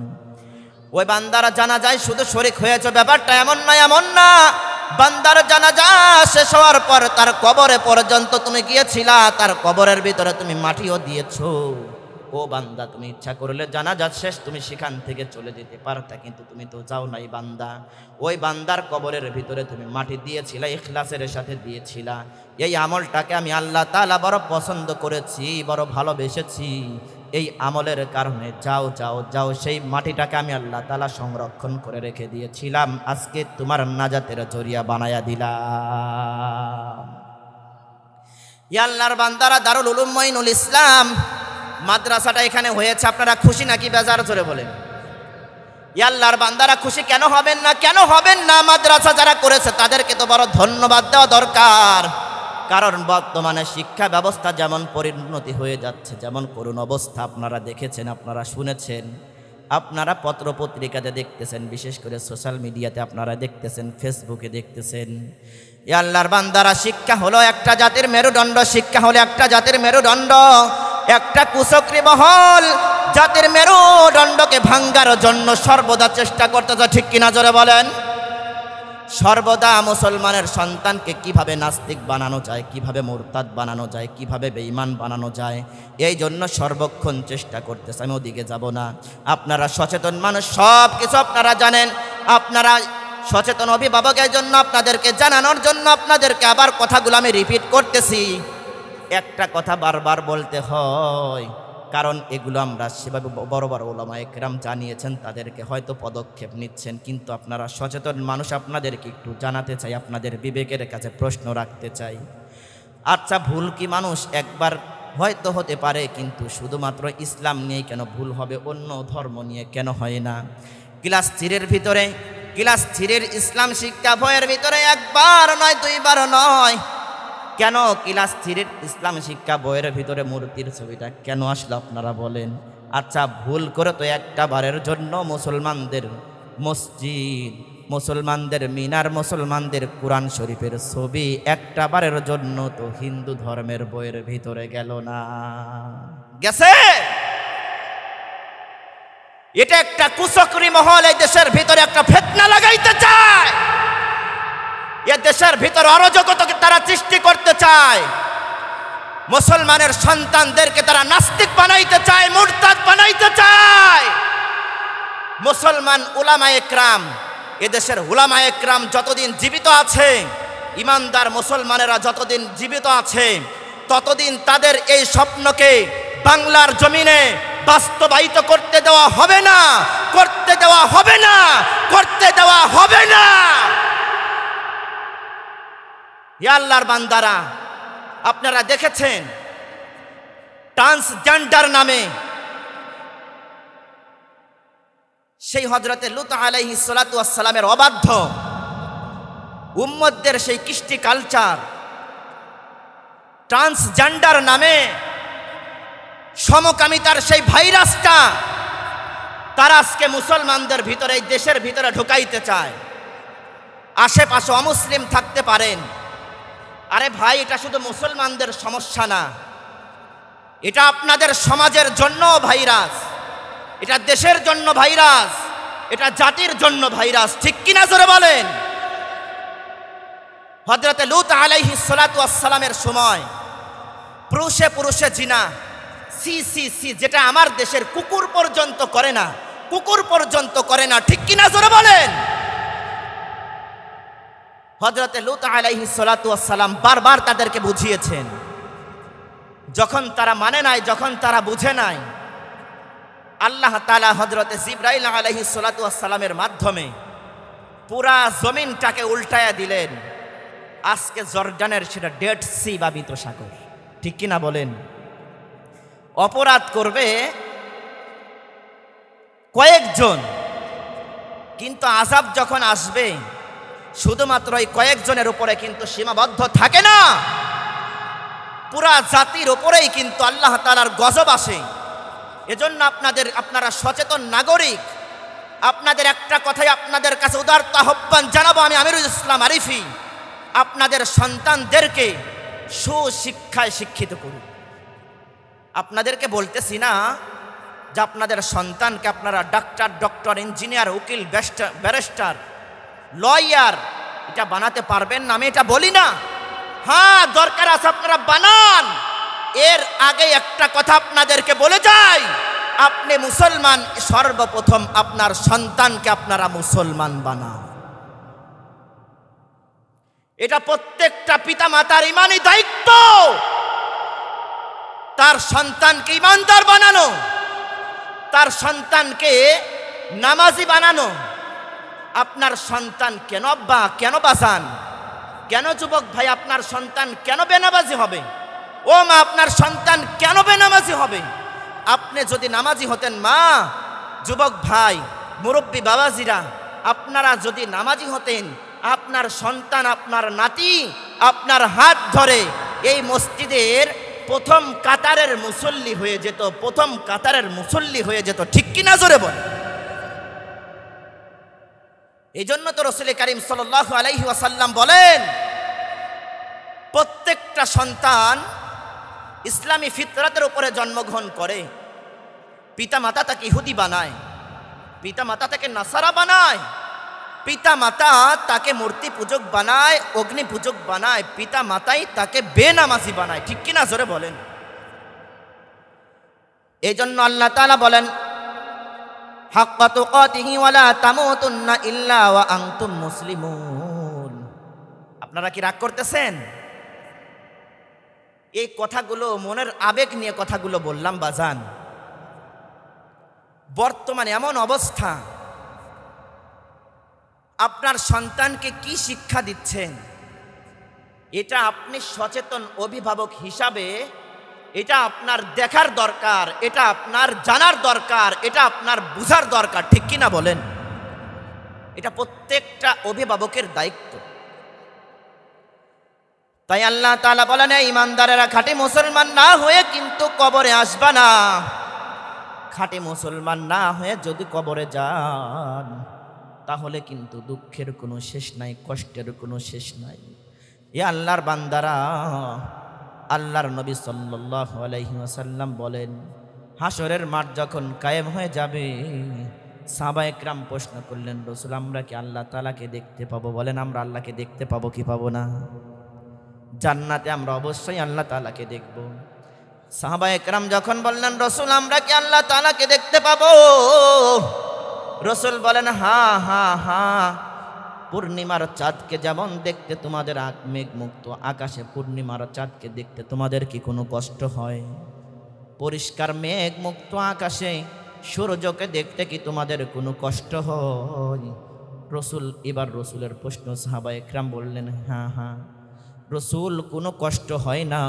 ওই বান্দারা জানাজায় শুধু শরীক হয়েছে, ব্যাপারটা এমন না, এমন না। বান্দার জানাজা শেষ হওয়ার পর তার কবরে পর্যন্ত তুমি গিয়েছিলা, তার কবরের ভিতরে তুমি মাটিও দিয়েছো। ও বান্দা, তুমি ইচ্ছা করলে জানাজা শেষ তুমি সেখান থেকে চলে যেতে পারতা, কিন্তু তুমি তো যাও নাই বান্দা। ওই বান্দার কবরের ভিতরে তুমি মাটি দিয়েছিলা, ইখলাসের সাথে দিয়েছিলা। এই আমলটাকে আমি আল্লাহ তাআলা বড় পছন্দ করেছি, বড় ভালোবেসেছি। এই আমলের কারণে যাও যাও যাও, সেই মাটিটাকে আমি আল্লাহ তাআলা সংরক্ষণ করে রেখে দিয়েছিলাম, আজকে তোমার নাজাতের জরিয়া বানায়া দিলাম। ইয়া আল্লাহর বান্দারা, দারুল উলুম মঈনুল ইসলাম মাদ্রাসাটা এখানে হয়েছে, আপনারা খুশি নাকি বেজার? জোরে বলেন। ইয়া আল্লাহর বান্দারা, খুশি কেন হবেন না? কেন হবেন না? মাদ্রাসা যারা করেছে তাদেরকে তো বড় ধন্যবাদ দেওয়া দরকার। কারণ বর্তমানে শিক্ষা ব্যবস্থা যেমন পরিণতি হয়ে যাচ্ছে, যেমন করুণ অবস্থা আপনারা দেখেছেন, আপনারা শুনেছেন, আপনারা পত্রপত্রিকাতে দেখতেছেন, বিশেষ করে সোশ্যাল মিডিয়াতে আপনারা দেখতেছেন, ফেসবুকে দেখতেছেন। ইয়া আল্লাহর বান্দারা, শিক্ষা হলো একটা জাতির মেরুদণ্ড, শিক্ষা হলো একটা জাতির মেরুদণ্ড। একটা কুচক্রী মহল জাতির মেরুদণ্ডকে ভাঙ্গার জন্য সর্বদা চেষ্টা করতেছে, ঠিক কিনা জোরে বলেন? সর্বদা মুসলমানের সন্তানকে কিভাবে নাস্তিক বানানো যায়, কিভাবে মুরতাদ বানানো যায়, কিভাবে বেঈমান বানানো যায়, এই জন্য সর্বক্ষণ চেষ্টা করতেছে। আমি ওদিকে যাব না। আপনারা সচেতন মানুষ, সব কিছু আপনারা জানেন, আপনারা সচেতন অভিভাবকের জন্য আপনাদেরকে জানানোর জন্য আপনাদেরকে আবার কথাগুলো আমি রিপিট করতেছি। একটা কথা বারবার বলতে হয়, কারণ এগুলো আমরা সেভাবে বড় বড় উলামায়ে কেরাম জানিয়েছেন, তাদেরকে হয়তো পদক্ষেপ নিচ্ছেন, কিন্তু আপনারা সচেতন মানুষ, আপনাদেরকে একটু জানাতে চাই, আপনাদের বিবেকের কাছে প্রশ্ন রাখতে চাই। আচ্ছা, ভুল কি মানুষ একবার হয়তো হতে পারে, কিন্তু শুধুমাত্র ইসলাম নিয়ে কেন ভুল হবে, অন্য ধর্ম নিয়ে কেন হয় না? ক্লাস 3-এর ভিতরে, ক্লাস 3-এর ইসলাম শিক্ষা বইয়ের ভিতরে একবার নয়, দুইবার নয়, কেন ক্লাস 3-এর ইসলাম শিক্ষা বইয়ের ভিতরে মূর্তির ছবিটা কেন আসলো আপনারা বলেন? আচ্ছা, ভুল করে তো একটা বারের জন্য মুসলমানদের মসজিদ, মুসলমানদের মিনার, মুসলমানদের কোরআন শরীফের ছবি একটা বারের জন্য তো হিন্দু ধর্মের বইয়ের ভিতরে গেল না? গেছে? এটা একটা কুচক্রী মহল এই দেশের ভিতরে একটা ফিতনা লাগাইতে চায়, এ দেশের ভিতরে অরাজকতাকে তারা সৃষ্টি করতে চায়, মুসলমানের সন্তানদেরকে তারা নাস্তিক বানাইতে চায়, মুরতাদ বানাইতে চায়। মুসলমান উলামায়ে কেরাম, এদেশের উলামায়ে কেরাম যতদিন জীবিত আছে, ইমানদার মুসলমানেরা যতদিন জীবিত আছে, ততদিন তাদের এই স্বপ্নকে বাংলার জমিনে বাস্তবায়িত করতে দেওয়া হবে না, করতে দেওয়া হবে না, করতে দেওয়া হবে না। ইয়া আল্লাহর বান্দারা, আপনারা দেখেছেন ট্রান্সজেন্ডার নামে সেই হযরতে লূত আলাইহিস সালাতু ওয়াস সালামের অবাধ্য উম্মতদের সেই কৃষ্টি কালচার, ট্রান্সজেন্ডার নামে সমকামিতার সেই ভাইরাসটা তারা আজকে মুসলমানদের ভিতরে, এই দেশের ভিতরে ঢুকাইতে চায়। আশেপাশে অমুসলিম থাকতে পারেন, আরে ভাই, এটা শুধু মুসলমানদের সমস্যা না, এটা আপনাদের সমাজের জন্য ভাইরাস, এটা দেশের জন্য ভাইরাস, এটা জাতির জন্য ভাইরাস, ঠিক কিনা জোরে বলেন। হযরতে লূত আলাইহিস সালাতু ওয়াস সালামের সময় পুরুষে পুরুষে জিনা, সি সি সি, যেটা আমার দেশের কুকুর পর্যন্ত করে না, কুকুর পর্যন্ত করে না, ঠিক কিনা জোরে বলেন। হযরতে লূত আলাইহিস সালাতু ওয়াস সালাম বারবার তাদেরকে বুঝিয়েছেন, যখন তারা মানে নাই, যখন তারা বুঝে নাই, আল্লাহ তাআলা হযরতে জিবরাইল আলাইহিস সালাতু ওয়াস সালামের মাধ্যমে পুরা জমিনটাকে উল্টায়া দিলেন। আজকে জর্ডানের সেটা ডেড সি বা মৃত সাগর, ঠিক কিনা বলেন। অপরাধ করবে কয়েকজন, কিন্তু আযাব যখন আসবে শুধুমাত্র এই কয়েকজনের উপরে কিন্তু সীমাবদ্ধ থাকে না, পুরা জাতির উপরেই কিন্তু আল্লাহ তাআলার গজব আসে। এজন্য আপনারা সচেতন নাগরিক, আপনাদের একটা কথাই আপনাদের কাছে উদারতা আহ্বান জানাবো, আমি আমিরুল ইসলাম আরিফি, আপনাদের সন্তানদেরকে সুশিক্ষায় শিক্ষিত করুন। আপনাদেরকে বলতেছি না যে আপনাদের সন্তানকে আপনারা ডক্টর, ইঞ্জিনিয়ার, উকিল, ব্যারিস্টার, লয়ার এটা বানাতে পারবেন না, আমি এটা বলি না। হ্যাঁ, দরকার আছে আপনারা বানান। এর আগে একটা কথা আপনাদেরকে বলে যাই, আপনি মুসলমান, সর্বপ্রথম আপনার সন্তানকে আপনারা মুসলমান বানান। এটা প্রত্যেকটা পিতা মাতার ইমানি দায়িত্ব, তার সন্তানকে ইমানদার বানানো, তার সন্তানকে নামাজি বানানো। আপনার সন্তান কেন বাঁচান, কেন যুবক ভাই আপনার সন্তান কেন বেনামাজি হবে? ও মা, আপনার সন্তান কেন বেনামাজি হবে? আপনি যদি নামাজি হতেন, মা, যুবক ভাই, মুরব্বী বাবাজিরা, আপনারা যদি নামাজি হতেন, আপনার সন্তান, আপনার নাতি আপনার হাত ধরে এই মসজিদের প্রথম কাতারের মুসল্লি হয়ে যেত, প্রথম কাতারের মুসল্লি হয়ে যেত, ঠিক কিনা জোরে বল। এই জন্য তো রাসূল কারীম সাল্লাল্লাহু আলাইহি ওয়াসাল্লাম বলেন, প্রত্যেকটা সন্তান ইসলামী ফিতরাতের উপরে জন্মগ্রহণ করে। পিতা মাতা তাকে ইহুদি বানায়, পিতা মাতা তাকে নাসারা বানায়, পিতা মাতা তাকে মূর্তি পূজক বানায়, অগ্নি পূজক বানায়, পিতা মাতাই তাকে বেনামাজি বানায়, ঠিক কিনা জোরে বলেন। এই জন্য আল্লাহ তাআলা বলেন, হাক্কা তুকাতিহি ওয়ালা তামুতুন্না ইল্লা ওয়া আনতুম মুসলিমুন। আপনারা কি রাগ করতেছেন? এই কথাগুলো মনের আবেগ নিয়ে কথাগুলো বললাম বাজান। বর্তমানে এমন অবস্থা, আপনার সন্তানকে কি শিক্ষা দিচ্ছেন, এটা আপনি সচেতন অভিভাবক হিসাবে এটা আপনার দেখার দরকার, এটা আপনার জানার দরকার, এটা আপনার বুঝার দরকার, ঠিক কিনা বলেন। এটা প্রত্যেকটা অভিভাবকের দায়িত্ব। তাই আল্লাহ তাআলা বলেন, ঈমানদারেরা খাঁটি মুসলমান না হয়ে কিন্তু কবরে আসবা না। খাঁটি মুসলমান না হয়ে যদি কবরে যান, তাহলে কিন্তু দুঃখের কোনো শেষ নাই, কষ্টের কোনো শেষ নাই। এ আল্লাহর বান্দারা, আল্লাহর নবী সাল্লাল্লাহু আলাইহি ওয়াসাল্লাম বলেন, হাসরের মাঠ যখন কায়েম হয়ে যাবে, সাহাবায়ে কেরাম প্রশ্ন করলেন, রাসূল, আমরা কি আল্লাহ তাআলাকে দেখতে পাবো? বলেন, আমরা আল্লাহকে দেখতে পাবো কি পাবো না? জান্নাতে আমরা অবশ্যই আল্লাহ তাআলাকে দেখব। সাহাবায়ে কেরাম যখন বললেন, রাসূল, আমরা কি আল্লাহ তাআলাকে দেখতে পাবো? রাসূল বলেন, হ্যাঁ হ্যাঁ হ্যাঁ, পূর্ণিমার চাঁদকে যেমন দেখতে তোমাদের মেঘ মুক্ত আকাশে পূর্ণিমার চাঁদকে দেখতে তোমাদের কি কোনো কষ্ট হয়? পরিষ্কার মেঘ মুক্ত আকাশে সূর্যকে দেখতে কি তোমাদের কোনো কষ্ট হয়? রাসূল, এবার রাসূলের প্রশ্ন, সাহাবায়ে কেরাম বললেন, হ্যাঁ হ্যাঁ রাসূল, কোনো কষ্ট হয় না,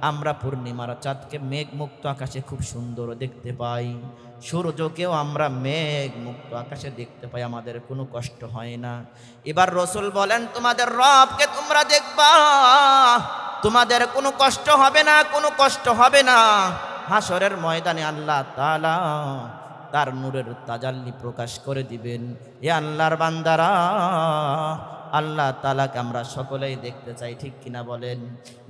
আমরা পূর্ণিমার চাঁদকে মেঘ মুক্ত আকাশে খুব সুন্দর দেখতে পাই, সূর্যকেও আমরা মেঘ মুক্ত আকাশে দেখতে পাই, আমাদের কোনো কষ্ট হয় না। এবার রাসূল বলেন, তোমাদের রবকে তোমরা দেখবা, তোমাদের কোনো কষ্ট হবে না, কোনো কষ্ট হবে না। হাসরের ময়দানে আল্লাহ তাআলা তার নূরের তাজাল্লি প্রকাশ করে দিবেন। এ আল্লাহর বান্দারা, আল্লাহ তাআলাকে আমরা সকলেই দেখতে চাই, ঠিক কিনা বলেন।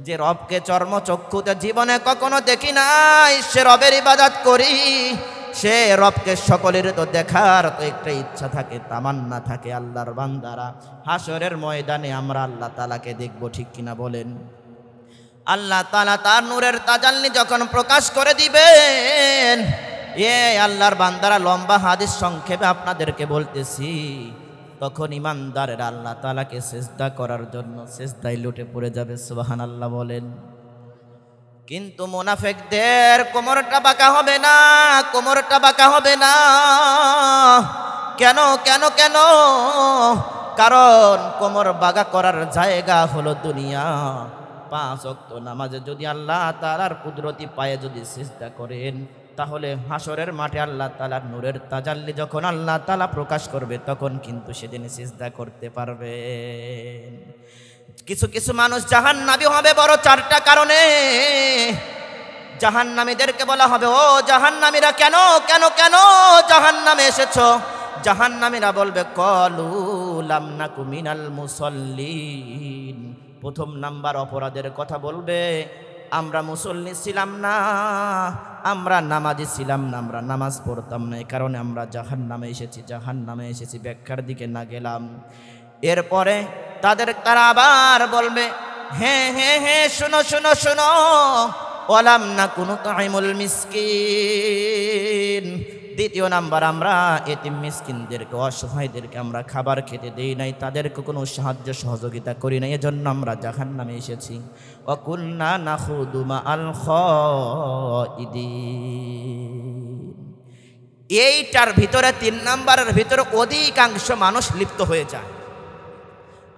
যে রবকে চর্মচক্ষুতে জীবনে কখনো দেখি নাই, সে রবের ইবাদত করি, সে রবকে সকলের তো দেখার তো একটা ইচ্ছা থাকে, তামান্না থাকে। আল্লাহর বান্দারা হাসরের ময়দানে আমরা আল্লাহ তাআলাকে দেখব, ঠিক কিনা বলেন? আল্লাহ তাআলা তার নূরের তাজাল্লি যখন প্রকাশ করে দিবেন, আল্লাহর বান্দারা, লম্বা হাদিস সংক্ষেপে আপনাদেরকে বলতেছি, তখন ইমানদারেরা আল্লাহ তাআলাকে সিজদা করার জন্য সিজদায় লুটে পড়ে যাবে। সুবহানাল্লাহ বলেন। কিন্তু মুনাফিকদের কোমরটা বাঁকা হবে না, কোমরটা বাঁকা হবে না। কেন কেন কেন? কারণ কোমর বাঁকা করার জায়গা হলো দুনিয়া। 5 ওয়াক্ত নামাজে যদি আল্লাহ তাআলার কুদরতি পায়ে যদি সিজদা করেন, তাহলে হাসরের মাঠে আল্লাহ তাআলার নূরের তাজাল্লি যখন আল্লাহ তাআলা প্রকাশ করবে, তখন কিন্তু সেদিন সিজদা করতে পারবেন। কিছু কিছু মানুষ জাহান্নামী হবে বড় 4টা কারণে। জাহান্নামীদেরকে বলা হবে, ও জাহান্নামীরা, কেন কেন কেন জাহান্নামে এসেছো? জাহান্নামীরা বলবে, ক্বালু লাম নাকু মিনাল মুসাল্লিন। প্রথম নাম্বার অপরাধের কথা বলবে, আমরা মুসল্লি ছিলাম না, আমরা নামাজি ছিলাম না, আমরা নামাজ পড়তাম না, এই কারণে আমরা জাহান্নামে এসেছি, জাহান্নামে এসেছি। ব্যাখ্যার দিকে না গেলাম। এরপরে তারা আবার বলবে, হ্যাঁ হ্যাঁ হ্যাঁ, শোনো শোনো শোনো, ওয়ালাম নাকু নুতঈমুল মিসকিন। দ্বিতীয় নাম্বার, আমরা এতিম মিসকিনদেরকে, অসহায়দেরকে আমরা খাবার খেতে দেই নাই, তাদেরকে কোনো সাহায্য সহযোগিতা করি নাই, এজন্য আমরা জাহান্নামে এসেছি। ওয়া কুন্না নাখুদু মাআল খাইদিন। এইটার ভিতরে 3 নাম্বারের ভিতরে অধিকাংশ মানুষ লিপ্ত হয়ে যায়।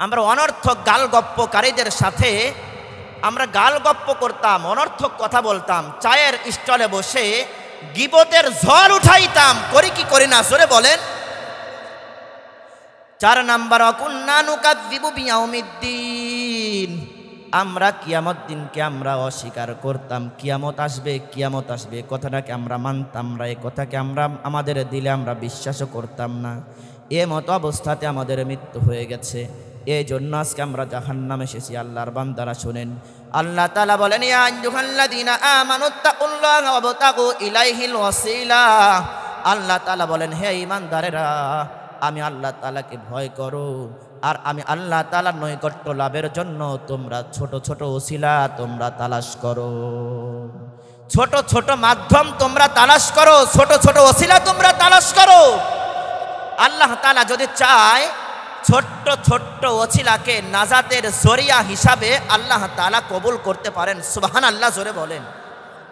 আমরা অনর্থক গালগপ্পকারীদের সাথে আমরা গালগপ্প করতাম, অনর্থক কথা বলতাম, চায়ের স্টলে বসে গীবতের ঝড় উঠাইতাম। করি কি করি না, জোরে বলেন। 4 নাম্বার, ওয়াকুন্না নুকাযযিবু বিয়াউমিদ্দিন। আমরা কিয়ামত দিনকে আমরা অস্বীকার করতাম। কিয়ামত আসবে, কিয়ামত আসবে, কথাটাকে আমরা মানতাম না, এই কথাকে আমরা আমাদের দিলে আমরা বিশ্বাসও করতাম না। মতো অবস্থাতে আমাদের মৃত্যু হয়ে গেছে, এই জন্য আজকে আমরা জাহান্নামে এসেছি। আল্লাহর বান্দারা শুনেন, আল্লাহ তাআলা বলেন, ইয়া আইয়ুহাল্লাযীনা আমানুত্তাকুল্লাহা ওয়াবতাগু ইলাইহিল ওয়াসিলা। আল্লাহ তাআলা বলেন, হে ঈমানদারেরা, আমি আল্লাহ তাআলাকে ভয় করো, আর আমি আল্লাহ তাআলার নৈকট্য লাভের জন্য তোমরা ছোট ছোট ওসিলা তোমরা তালাশ করো, ছোট ছোট মাধ্যম তোমরা তালাশ করো, ছোট ছোট ওসিলা তোমরা তালাশ করো। আল্লাহ তাআলা যদি চায়, ছোট্ট ছোট্ট ওসিলাকে নাজাতের জরিয়া হিসাবে আল্লাহ তাআলা কবুল করতে পারেন। সুবহানাল্লাহ, জোরে বলেন।